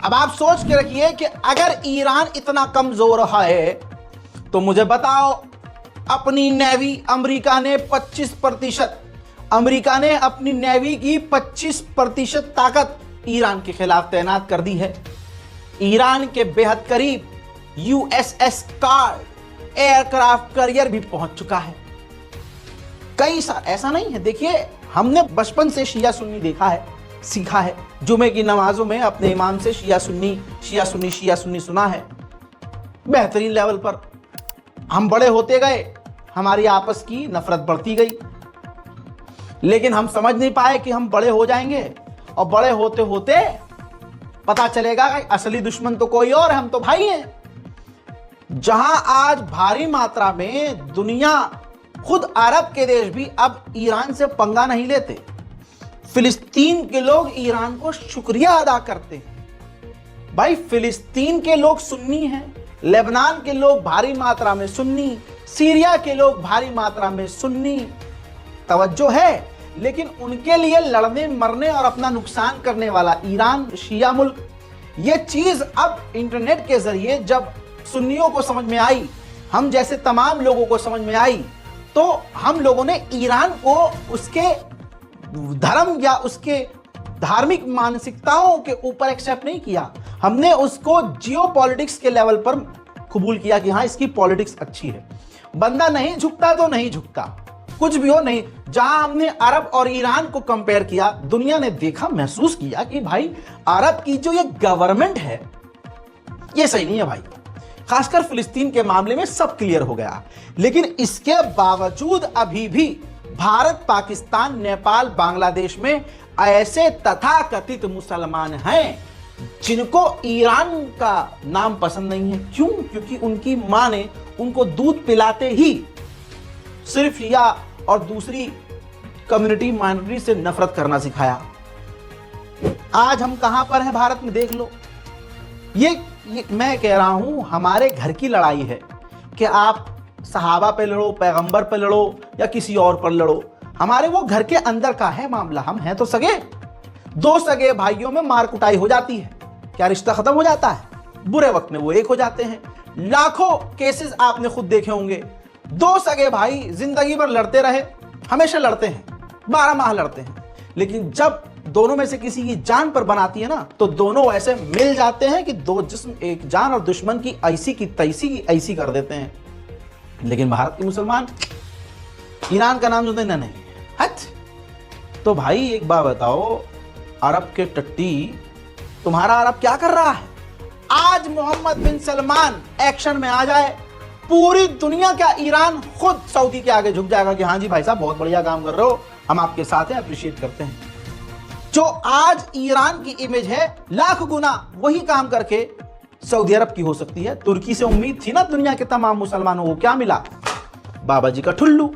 अब आप सोच के रखिए कि अगर ईरान इतना कमजोर है तो मुझे बताओ, अपनी नेवी अमेरिका ने 25%, अमेरिका ने अपनी नेवी की 25% ताकत ईरान के खिलाफ तैनात कर दी है। ईरान के बेहद करीब यूएसएस कार्ड एयरक्राफ्ट कैरियर भी पहुंच चुका है। कई साल ऐसा नहीं है, देखिए हमने बचपन से शिया सुन्नी देखा है, सीखा है। जुमे की नमाजों में अपने इमाम से शिया सुन्नी सुना है। बेहतरीन लेवल पर हम बड़े होते गए, हमारी आपस की नफरत बढ़ती गई, लेकिन हम समझ नहीं पाए कि हम बड़े हो जाएंगे और बड़े होते होते पता चलेगा कि असली दुश्मन तो कोई और है, हम तो भाई हैं। जहां आज भारी मात्रा में दुनिया, खुद अरब के देश भी अब ईरान से पंगा नहीं लेते। फिलिस्तीन के लोग ईरान को शुक्रिया अदा करते हैं। भाई फिलिस्तीन के लोग सुन्नी हैं, लेबनान के लोग भारी मात्रा में सुन्नी, सीरिया के लोग भारी मात्रा में सुन्नी, तवज्जो है। लेकिन उनके लिए लड़ने मरने और अपना नुकसान करने वाला ईरान, शिया मुल्क। ये चीज अब इंटरनेट के जरिए जब सुन्नियों को समझ में आई, हम जैसे तमाम लोगों को समझ में आई, तो हम लोगों ने ईरान को उसके धर्म या उसके धार्मिक मानसिकताओं के ऊपर एक्सेप्ट नहीं किया। हमने उसको जियोपॉलिटिक्स के लेवल पर कबूल किया कि हाँ इसकी पॉलिटिक्स अच्छी है। बंदा नहीं झुकता तो नहीं झुकता, कुछ भी हो नहीं। जहां हमने अरब और ईरान को कंपेयर किया, दुनिया ने देखा, महसूस किया कि भाई अरब की जो ये गवर्नमेंट है ये सही नहीं है भाई। खासकर फिलिस्तीन के मामले में सब क्लियर हो गया। लेकिन इसके बावजूद अभी भी भारत, पाकिस्तान, नेपाल, बांग्लादेश में ऐसे तथाकथित मुसलमान हैं जिनको ईरान का नाम पसंद नहीं है। क्यों? क्योंकि उनकी मां ने उनको दूध पिलाते ही सिर्फ शिया और दूसरी कम्युनिटी माइनॉरिटी से नफरत करना सिखाया। आज हम कहां पर हैं भारत में देख लो। ये मैं कह रहा हूं हमारे घर की लड़ाई है कि आप सहाबा पे लड़ो, पैगंबर पे लड़ो या किसी और पर लड़ो। हमारे वो घर के अंदर का है मामला। हम हैं तो सगे, दो सगे भाइयों में मार कुटाई हो जाती है, क्या रिश्ता खत्म हो जाता है? बुरे वक्त में वो एक हो जाते हैं। लाखों केसेस आपने खुद देखे होंगे। दो सगे भाई जिंदगी भर लड़ते रहे, हमेशा लड़ते हैं, 12 माह लड़ते हैं, लेकिन जब दोनों में से किसी की जान पर बनाती है ना, तो दोनों ऐसे मिल जाते हैं कि दो जिस्म एक जान, और दुश्मन की ऐसी की तैसी की ऐसी कर देते हैं। लेकिन भारत के मुसलमान ईरान का नाम सुनते नहीं। हट। तो भाई एक बात बताओ, अरब के टट्टी, तुम्हारा अरब क्या कर रहा है? आज मोहम्मद बिन सलमान एक्शन में आ जाए, पूरी दुनिया क्या ईरान खुद सऊदी के आगे झुक जाएगा कि हाँ जी भाई साहब बहुत बढ़िया काम कर रहे हो, हम आपके साथ हैं, अप्रिशिएट करते हैं। जो आज ईरान की इमेज है, लाख गुना वही काम करके सऊदी अरब की हो सकती है। तुर्की से उम्मीद थी ना दुनिया के तमाम मुसलमानों को, क्या मिला? बाबा जी का ठुल्लू।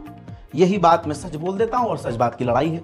यही बात मैं सच बोल देता हूं और सच बात की लड़ाई है।